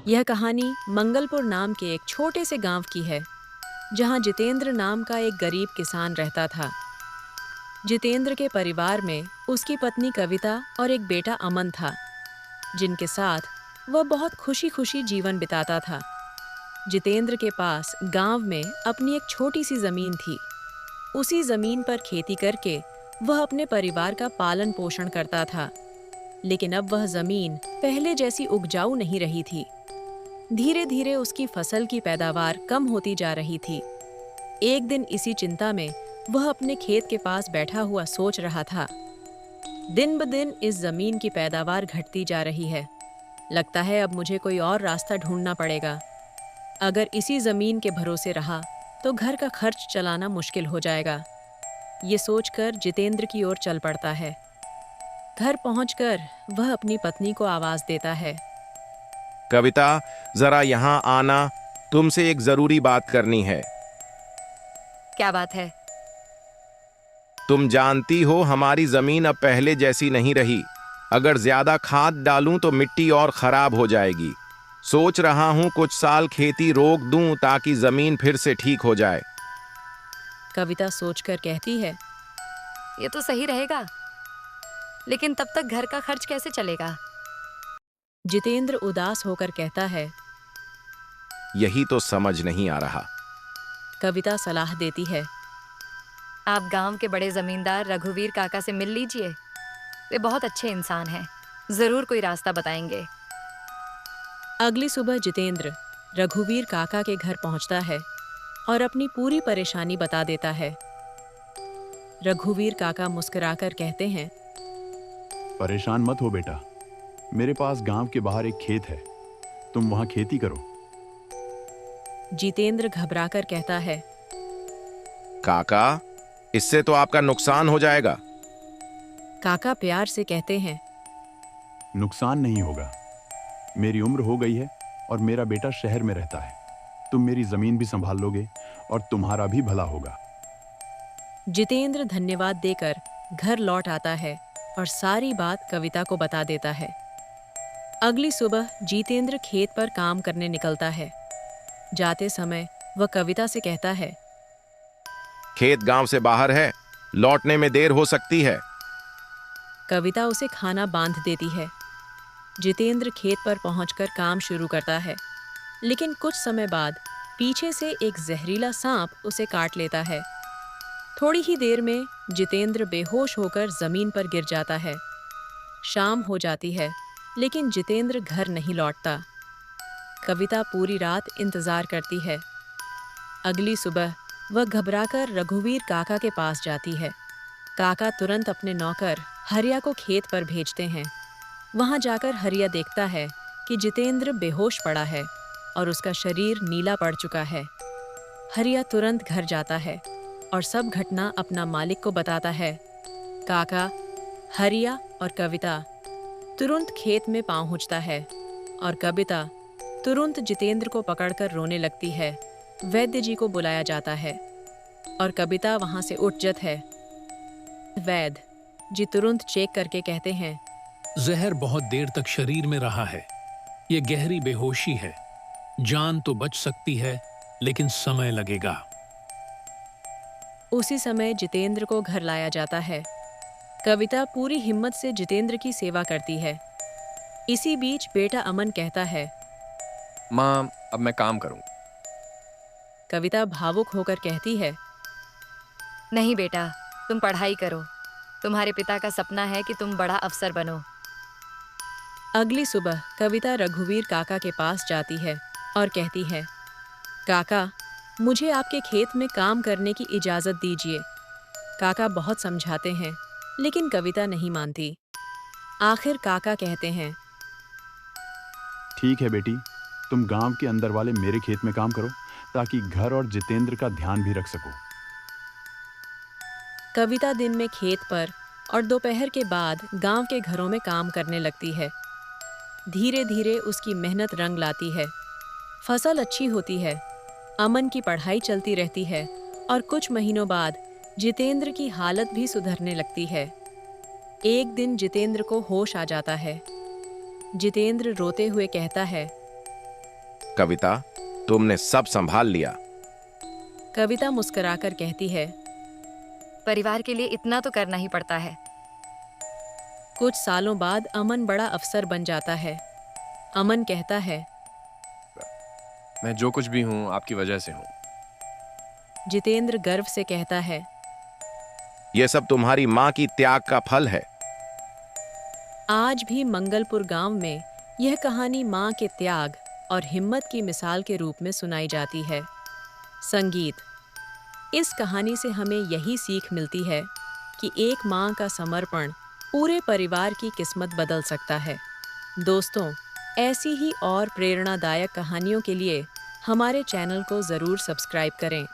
यह कहानी मंगलपुर नाम के एक छोटे से गांव की है, जहां जितेंद्र नाम का एक गरीब किसान रहता था। जितेंद्र के परिवार में उसकी पत्नी कविता और एक बेटा अमन था, जिनके साथ वह बहुत खुशी खुशी जीवन बिताता था। जितेंद्र के पास गांव में अपनी एक छोटी सी जमीन थी। उसी जमीन पर खेती करके वह अपने परिवार का पालन पोषण करता था। लेकिन अब वह जमीन पहले जैसी उपजाऊ नहीं रही थी। धीरे धीरे उसकी फसल की पैदावार कम होती जा रही थी। एक दिन इसी चिंता में वह अपने खेत के पास बैठा हुआ सोच रहा था। दिन ब दिन इस जमीन की पैदावार घटती जा रही है। लगता है अब मुझे कोई और रास्ता ढूंढना पड़ेगा। अगर इसी जमीन के भरोसे रहा तो घर का खर्च चलाना मुश्किल हो जाएगा। ये सोचकर जितेंद्र की ओर चल पड़ता है। घर पहुंचकर वह अपनी पत्नी को आवाज देता है। कविता, जरा यहाँ आना, तुमसे एक जरूरी बात करनी है। क्या बात है? तुम जानती हो हमारी जमीन अब पहले जैसी नहीं रही। अगर ज्यादा खाद डालूं तो मिट्टी और खराब हो जाएगी। सोच रहा हूं कुछ साल खेती रोक दूं ताकि जमीन फिर से ठीक हो जाए। कविता सोचकर कहती है। ये तो सही रहेगा, लेकिन तब तक घर का खर्च कैसे चलेगा? जितेंद्र उदास होकर कहता है। यही तो समझ नहीं आ रहा। कविता सलाह देती है। आप गांव के बड़े जमींदार रघुवीर काका से मिल लीजिए। वे बहुत अच्छे इंसान हैं, जरूर कोई रास्ता बताएंगे। अगली सुबह जितेंद्र रघुवीर काका के घर पहुंचता है और अपनी पूरी परेशानी बता देता है। रघुवीर काका मुस्कुराकर कहते हैं। परेशान मत हो बेटा, मेरे पास गांव के बाहर एक खेत है, तुम वहां खेती करो। जितेंद्र घबराकर कहता है। काका, इससे तो आपका नुकसान हो जाएगा। काका प्यार से कहते हैं। नुकसान नहीं होगा, मेरी उम्र हो गई है और मेरा बेटा शहर में रहता है। तुम मेरी जमीन भी संभाल लोगे और तुम्हारा भी भला होगा। जितेंद्र धन्यवाद देकर घर लौट आता है और सारी बात कविता को बता देता है। अगली सुबह जितेंद्र खेत पर काम करने निकलता है। जाते समय वह कविता से कहता है। खेत गांव से बाहर है, लौटने में देर हो सकती है। कविता उसे खाना बांध देती है। जितेंद्र खेत पर पहुंचकर काम शुरू करता है, लेकिन कुछ समय बाद पीछे से एक जहरीला सांप उसे काट लेता है। थोड़ी ही देर में जितेंद्र बेहोश होकर जमीन पर गिर जाता है। शाम हो जाती है, लेकिन जितेंद्र घर नहीं लौटता। कविता पूरी रात इंतजार करती है। अगली सुबह वह घबराकर रघुवीर काका के पास जाती है। काका तुरंत अपने नौकर हरिया को खेत पर भेजते हैं। वहां जाकर हरिया देखता है कि जितेंद्र बेहोश पड़ा है और उसका शरीर नीला पड़ चुका है। हरिया तुरंत घर जाता है और सब घटना अपना मालिक को बताता है। काका, हरिया और कविता तुरंत खेत में पहुंचता है और कविता तुरंत जितेंद्र को पकड़कर रोने लगती है। वैद्य जी को बुलाया जाता है और कविता वहां से उठ जाती है। वैद्य जी तुरंत चेक करके कहते हैं। जहर बहुत देर तक शरीर में रहा है। ये गहरी बेहोशी है। जान तो बच सकती है, लेकिन समय लगेगा। उसी समय जितेंद्र को घर लाया जाता है। कविता पूरी हिम्मत से जितेंद्र की सेवा करती है। इसी बीच बेटा अमन कहता है। माँ, अब मैं काम करूँ। कविता भावुक होकर कहती है। नहीं बेटा, तुम पढ़ाई करो। तुम्हारे पिता का सपना है कि तुम बड़ा अफसर बनो। अगली सुबह कविता रघुवीर काका के पास जाती है और कहती है। काका, मुझे आपके खेत में काम करने की इजाज़त दीजिए। काका बहुत समझाते हैं, लेकिन कविता नहीं मानती। आखिर काका कहते हैं। ठीक है बेटी, तुम गांव के अंदर वाले मेरे खेत में काम करो, ताकि घर और जितेंद्र का ध्यान भी रख सको। कविता दिन में खेत पर और दोपहर के बाद गांव के घरों में काम करने लगती है। धीरे धीरे उसकी मेहनत रंग लाती है। फसल अच्छी होती है। अमन की पढ़ाई चलती रहती है और कुछ महीनों बाद जितेंद्र की हालत भी सुधरने लगती है। एक दिन जितेंद्र को होश आ जाता है। जितेंद्र रोते हुए कहता है। कविता, तुमने सब संभाल लिया। कविता मुस्कुराकर कहती है, परिवार के लिए इतना तो करना ही पड़ता है। कुछ सालों बाद अमन बड़ा अफसर बन जाता है। अमन कहता है, मैं जो कुछ भी हूँ आपकी वजह से हूँ। जितेंद्र गर्व से कहता है, यह सब तुम्हारी माँ की त्याग का फल है। आज भी मंगलपुर गांव में यह कहानी माँ के त्याग और हिम्मत की मिसाल के रूप में सुनाई जाती है। संगीत। इस कहानी से हमें यही सीख मिलती है कि एक माँ का समर्पण पूरे परिवार की किस्मत बदल सकता है। दोस्तों, ऐसी ही और प्रेरणादायक कहानियों के लिए हमारे चैनल को ज़रूर सब्सक्राइब करें।